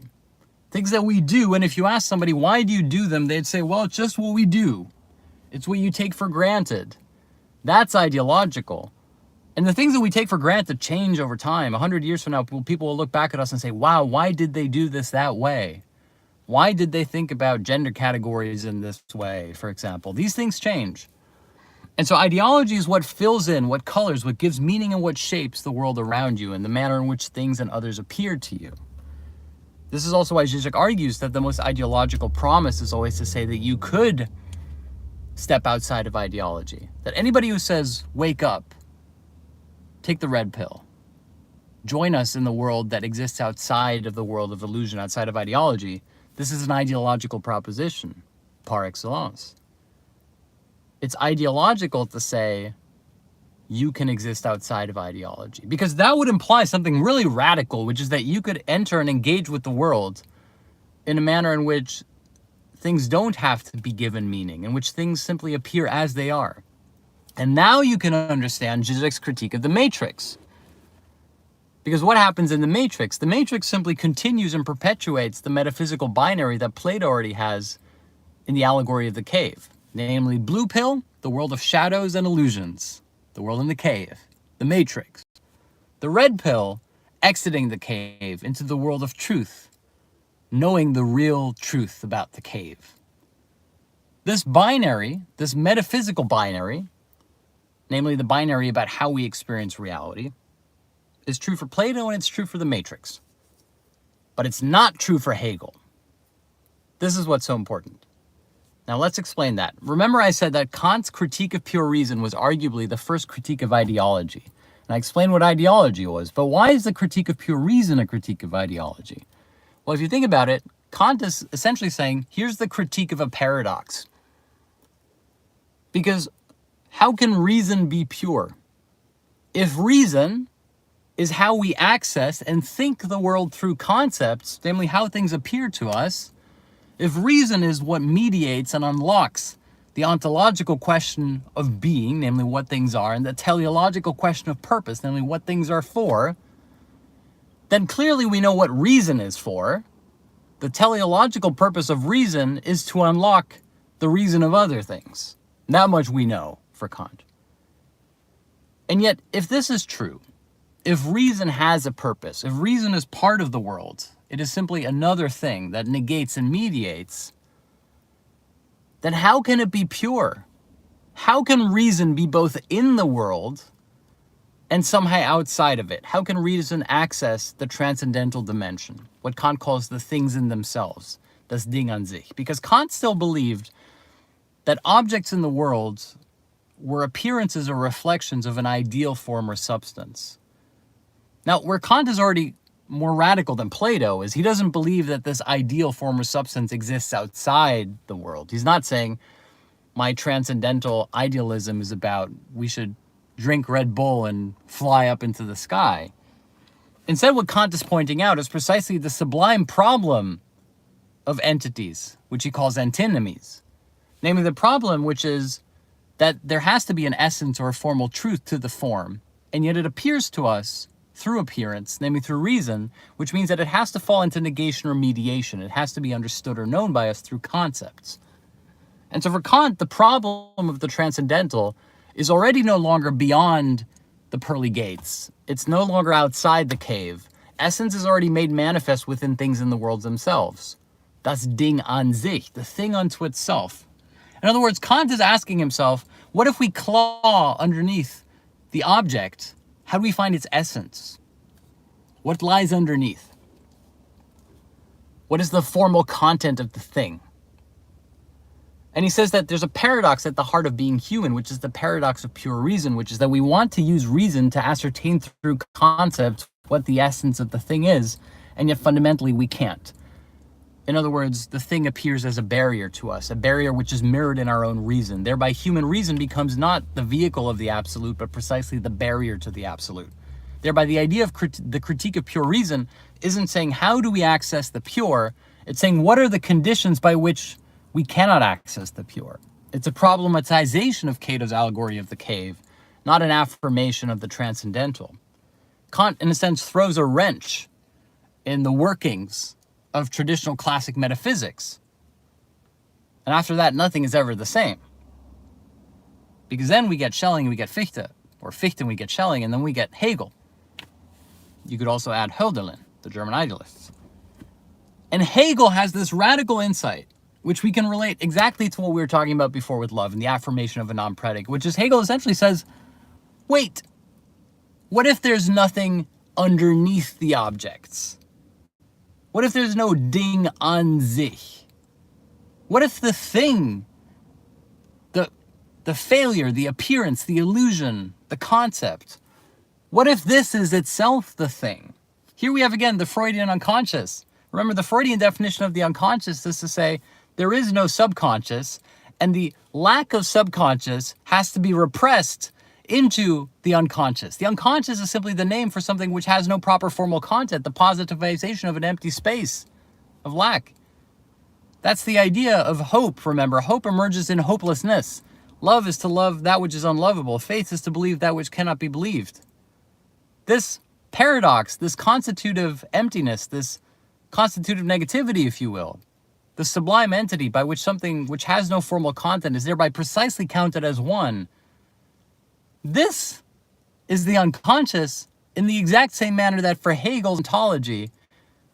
Things that we do, and if you ask somebody, why do you do them? They'd say, well, it's just what we do. It's what you take for granted. That's ideological. And the things that we take for granted change over time. 100 years from now, people will look back at us and say, wow, why did they do this that way? Why did they think about gender categories in this way, for example? These things change. And so ideology is what fills in, what colors, what gives meaning, and what shapes the world around you and the manner in which things and others appear to you. This is also why Žižek argues that the most ideological promise is always to say that you could step outside of ideology. That anybody who says, wake up, take the red pill, join us in the world that exists outside of the world of illusion, outside of ideology, this is an ideological proposition, par excellence. It's ideological to say you can exist outside of ideology, because that would imply something really radical, which is that you could enter and engage with the world in a manner in which things don't have to be given meaning, in which things simply appear as they are. And now you can understand Žižek's critique of the matrix. Because what happens in the matrix? The matrix simply continues and perpetuates the metaphysical binary that Plato already has in the allegory of the cave. Namely, blue pill, the world of shadows and illusions. The world in the cave, the matrix. The red pill, exiting the cave into the world of truth, knowing the real truth about the cave. This binary, this metaphysical binary, namely the binary about how we experience reality, is true for Plato and it's true for the matrix. But it's not true for Hegel. This is what's so important. Now let's explain that. Remember I said that Kant's critique of pure reason was arguably the first critique of ideology. And I explained what ideology was, but why is the critique of pure reason a critique of ideology? Well, if you think about it, Kant is essentially saying, here's the critique of a paradox. Because how can reason be pure? If reason is how we access and think the world through concepts, namely how things appear to us, if reason is what mediates and unlocks the ontological question of being, namely what things are, and the teleological question of purpose, namely what things are for, then clearly we know what reason is for. The teleological purpose of reason is to unlock the reason of other things. That much we know for Kant. And yet, if this is true, if reason has a purpose, if reason is part of the world, it is simply another thing that negates and mediates, then how can it be pure? How can reason be both in the world and somehow outside of it? How can reason access the transcendental dimension, what Kant calls the things in themselves, das Ding an sich. Because Kant still believed that objects in the world were appearances or reflections of an ideal form or substance. Now, where Kant is already more radical than Plato is he doesn't believe that this ideal form or substance exists outside the world. He's not saying my transcendental idealism is about we should drink Red Bull and fly up into the sky. Instead, what Kant is pointing out is precisely the sublime problem of entities, which he calls antinomies. Namely, the problem which is that there has to be an essence or a formal truth to the form, and yet it appears to us through appearance, namely through reason, which means that it has to fall into negation or mediation. It has to be understood or known by us through concepts. And so for Kant, the problem of the transcendental is already no longer beyond the pearly gates. It's no longer outside the cave. Essence is already made manifest within things in the world themselves. Das Ding an sich, the thing unto itself. In other words, Kant is asking himself, what if we claw underneath the object? How do we find its essence? What lies underneath? What is the formal content of the thing? And he says that there's a paradox at the heart of being human, which is the paradox of pure reason, which is that we want to use reason to ascertain through concepts what the essence of the thing is, and yet fundamentally we can't. In other words, the thing appears as a barrier to us, a barrier which is mirrored in our own reason. Thereby, human reason becomes not the vehicle of the absolute, but precisely the barrier to the absolute. Thereby, the idea of the critique of pure reason isn't saying how do we access the pure, it's saying what are the conditions by which we cannot access the pure. It's a problematization of Cato's allegory of the cave, not an affirmation of the transcendental. Kant, in a sense, throws a wrench in the workings of traditional classic metaphysics. And after that, nothing is ever the same. Because then we get Schelling and we get Fichte, or Fichte and we get Schelling, and then we get Hegel. You could also add Hölderlin, the German idealists. And Hegel has this radical insight, which we can relate exactly to what we were talking about before with love and the affirmation of a non-predicate, which is Hegel essentially says, wait, what if there's nothing underneath the objects? What if there's no Ding an sich? What if the thing, the failure, the appearance, the illusion, the concept, what if this is itself the thing? Here we have again the Freudian unconscious. Remember, the Freudian definition of the unconscious is to say there is no subconscious, and the lack of subconscious has to be repressed into the unconscious. The unconscious is simply the name for something which has no proper formal content, the positivization of an empty space of lack. That's the idea of hope, remember. Hope emerges in hopelessness. Love is to love that which is unlovable. Faith is to believe that which cannot be believed. This paradox, this constitutive emptiness, this constitutive negativity, if you will, the sublime entity by which something which has no formal content is thereby precisely counted as one. This is the unconscious in the exact same manner that for Hegel's ontology,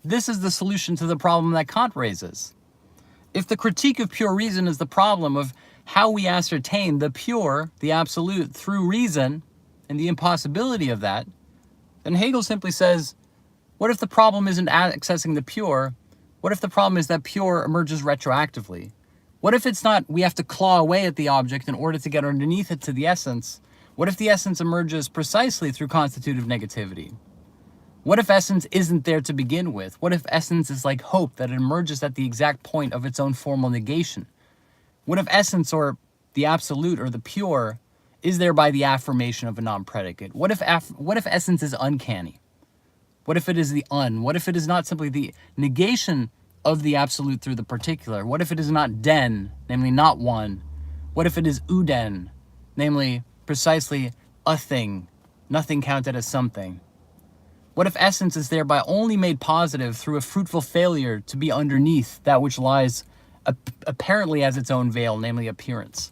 this is the solution to the problem that Kant raises. If the critique of pure reason is the problem of how we ascertain the pure, the absolute, through reason, and the impossibility of that, then Hegel simply says, what if the problem isn't accessing the pure? What if the problem is that pure emerges retroactively? What if it's not, we have to claw away at the object in order to get underneath it to the essence? What if the essence emerges precisely through constitutive negativity? What if essence isn't there to begin with? What if essence is like hope, that it emerges at the exact point of its own formal negation? What if essence, or the absolute, or the pure, is there by the affirmation of a non-predicate? What if essence is uncanny? What if it is the What if it is not simply the negation of the absolute through the particular? What if it is not den, namely not one? What if it is Ouden, namely precisely a thing, nothing counted as something? What if essence is thereby only made positive through a fruitful failure to be underneath that which lies apparently as its own veil, namely appearance?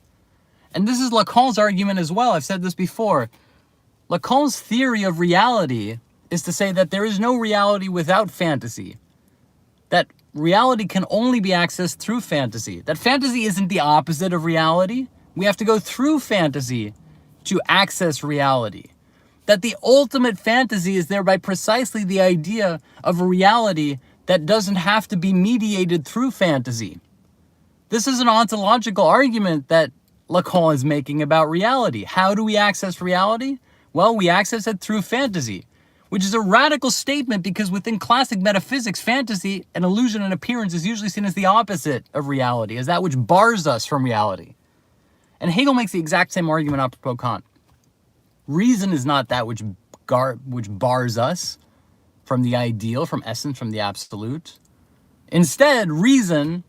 And this is Lacan's argument as well. I've said this before. Lacan's theory of reality is to say that there is no reality without fantasy, that reality can only be accessed through fantasy, that fantasy isn't the opposite of reality. We have to go through fantasy to access reality. That the ultimate fantasy is thereby precisely the idea of a reality that doesn't have to be mediated through fantasy. This is an ontological argument that Lacan is making about reality. How do we access reality? Well, we access it through fantasy, which is a radical statement because within classic metaphysics, fantasy, an illusion and appearance is usually seen as the opposite of reality, as that which bars us from reality. And Hegel makes the exact same argument apropos Kant. Reason is not that which bars us from the ideal, from essence, from the absolute. Instead, reason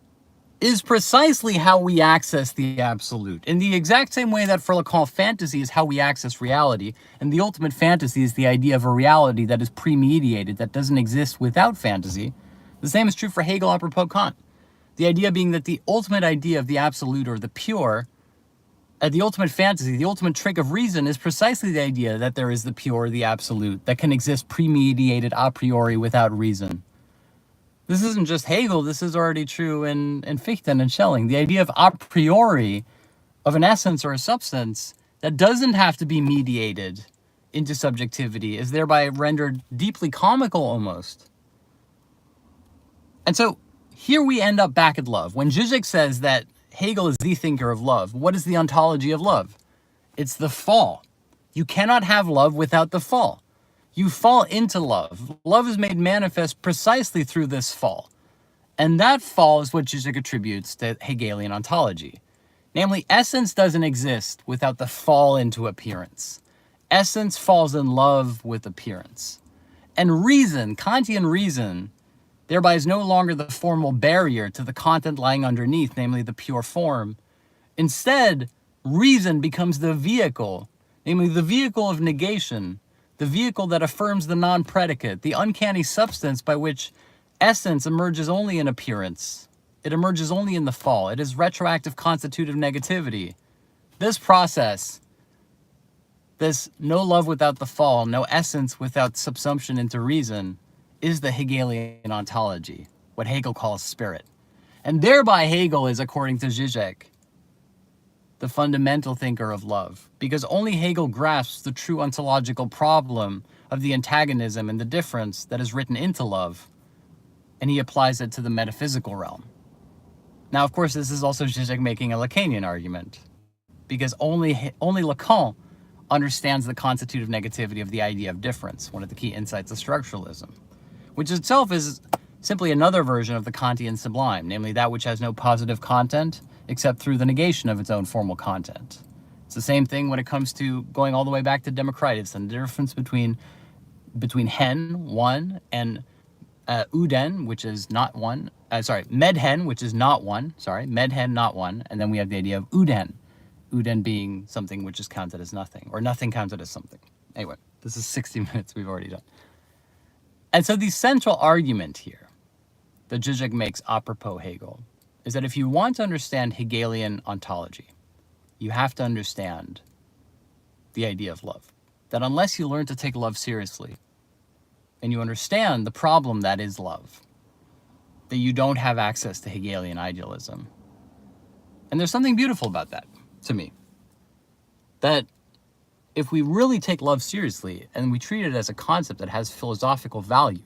is precisely how we access the absolute. In the exact same way that for Lacan, fantasy is how we access reality, and the ultimate fantasy is the idea of a reality that is pre-mediated, that doesn't exist without fantasy. The same is true for Hegel apropos Kant. The idea being that the ultimate idea of the absolute or the pure, the ultimate fantasy, the ultimate trick of reason is precisely the idea that there is the pure, the absolute, that can exist pre-mediated a priori without reason. This isn't just Hegel, this is already true in Fichte and Schelling. The idea of a priori, of an essence or a substance that doesn't have to be mediated into subjectivity is thereby rendered deeply comical almost. And so here we end up back at love. When Žižek says that Hegel is the thinker of love, what is the ontology of love? It's the fall. You cannot have love without the fall. You fall into love. Love is made manifest precisely through this fall. And that fall is what Žižek attributes to Hegelian ontology. Namely, essence doesn't exist without the fall into appearance. Essence falls in love with appearance. And reason, Kantian reason, thereby is no longer the formal barrier to the content lying underneath, namely the pure form. Instead, reason becomes the vehicle, namely the vehicle of negation, the vehicle that affirms the non-predicate, the uncanny substance by which essence emerges only in appearance. It emerges only in the fall. It is retroactive constitutive negativity. This process, this no love without the fall, no essence without subsumption into reason, is the Hegelian ontology, what Hegel calls spirit. And thereby Hegel is, according to Žižek, the fundamental thinker of love, because only Hegel grasps the true ontological problem of the antagonism and the difference that is written into love, and he applies it to the metaphysical realm. Now, of course, this is also Žižek making a Lacanian argument, because only Lacan understands the constitutive negativity of the idea of difference, one of the key insights of structuralism, which itself is simply another version of the Kantian sublime, namely that which has no positive content except through the negation of its own formal content. It's the same thing when it comes to going all the way back to Democritus and the difference between hen, one, and Ouden, which is not one, Medhen, which is not one, Medhen, not one, and then we have the idea of Ouden, Ouden being something which is counted as nothing, or nothing counted as something. Anyway, this is 60 minutes we've already done. And so the central argument here that Žižek makes apropos Hegel is that if you want to understand Hegelian ontology, you have to understand the idea of love. That unless you learn to take love seriously, and you understand the problem that is love, that you don't have access to Hegelian idealism. And there's something beautiful about that, to me. That if we really take love seriously, and we treat it as a concept that has philosophical value,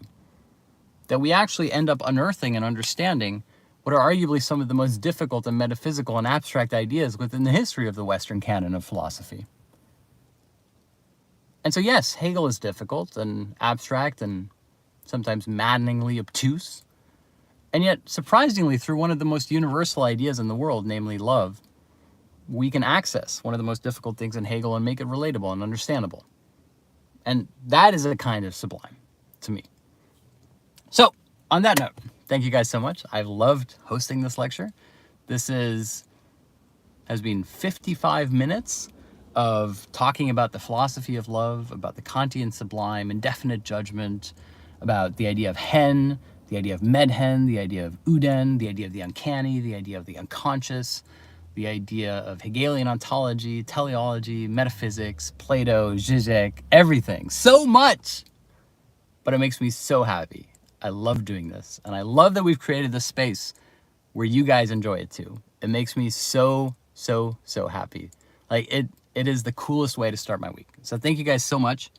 that we actually end up unearthing and understanding what are arguably some of the most difficult and metaphysical and abstract ideas within the history of the Western canon of philosophy. And so yes, Hegel is difficult and abstract and sometimes maddeningly obtuse. And yet, surprisingly, through one of the most universal ideas in the world, namely love, we can access one of the most difficult things in Hegel and make it relatable and understandable. And that is a kind of sublime to me. So, on that note, thank you guys so much. I've loved hosting this lecture. This has been 55 minutes of talking about the philosophy of love, about the Kantian sublime, indefinite judgment, about the idea of hen, the idea of Medhen, the idea of Ouden, the idea of the uncanny, the idea of the unconscious, the idea of Hegelian ontology, teleology, metaphysics, Plato, Žižek, everything. So much! But it makes me so happy. I love doing this. And I love that we've created this space where you guys enjoy it too. It makes me so, so, so happy. Like, it is the coolest way to start my week. So thank you guys so much.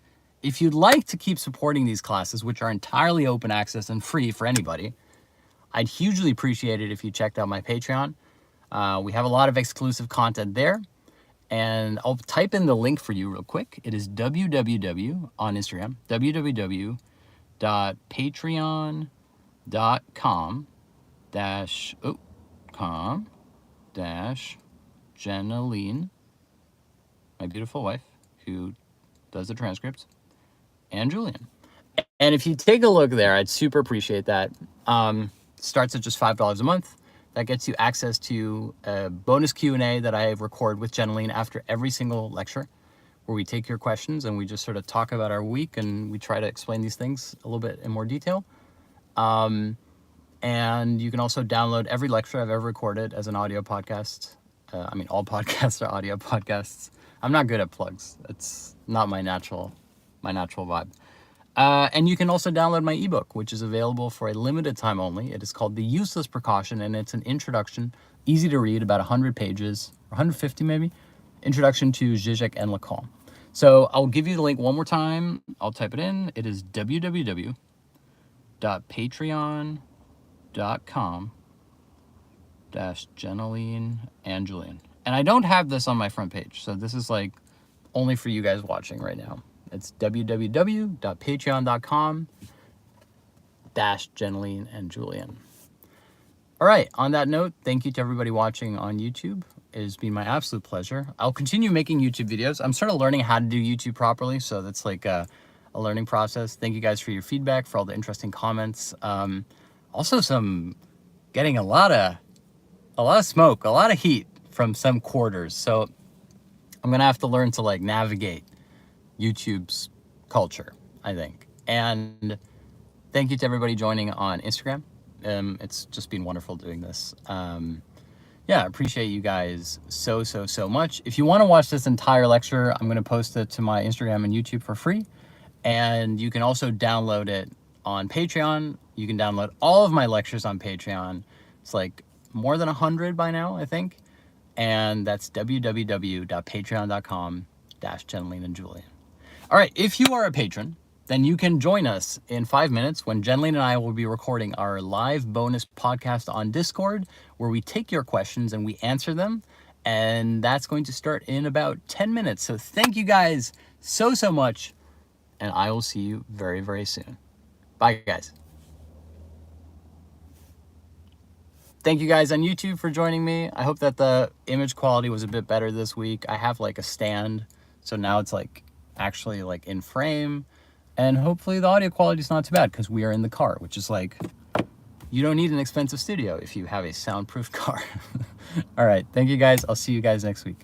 if you'd like to keep supporting these classes, which are entirely open access and free for anybody, I'd hugely appreciate it if you checked out my Patreon. We have a lot of exclusive content there. And I'll type in the link for you real quick. It is www on Instagram, www.patreon.com-Jenaline, my beautiful wife, who does the transcripts, and Julian. And if you take a look there, I'd super appreciate that. Starts at just $5 a month. That gets you access to a bonus Q&A that I record with Jenaline after every single lecture, where we take your questions and we just sort of talk about our week and we try to explain these things a little bit in more detail. And you can also download every lecture I've ever recorded as an audio podcast. I mean, all podcasts are audio podcasts. I'm not good at plugs. It's not my natural vibe. And you can also download my ebook, which is available for a limited time only. It is called The Useless Precaution, and it's an introduction, easy to read, about 100 pages, 150 maybe, introduction to Žižek and Lacan. So I'll give you the link one more time. I'll type it in. It is www.patreon.com-Jenaline and Julian. And I don't have this on my front page, so this is like only for you guys watching right now. It's www.patreon.com-Jenaline and Julian. All right, on that note, thank you to everybody watching on YouTube. It has been my absolute pleasure. I'll continue making YouTube videos. I'm sort of learning how to do YouTube properly, so that's like a learning process. Thank you guys for your feedback, for all the interesting comments. Also getting a lot of smoke, a lot of heat from some quarters. So I'm gonna have to learn to like navigate YouTube's culture, I think. And thank you to everybody joining on Instagram. It's just been wonderful doing this. Yeah, I appreciate you guys so much. If you want to watch this entire lecture, I'm going to post it to my Instagram and YouTube for free. And you can also download it on Patreon. You can download all of my lectures on Patreon. It's like more than 100 by now, I think. And that's www.patreon.com-Jenaline and Julian. All right, if you are a patron, then you can join us in 5 minutes when Jenaline and I will be recording our live bonus podcast on Discord, where we take your questions and we answer them. And that's going to start in about 10 minutes. So thank you guys so much. And I will see you very soon. Bye, guys. Thank you guys on YouTube for joining me. I hope that the image quality was a bit better this week. I have like a stand, so now it's like actually like in frame, and hopefully the audio quality is not too bad because we are in the car, which is like, you don't need an expensive studio if you have a soundproof car. All right, thank you guys. I'll see you guys next week.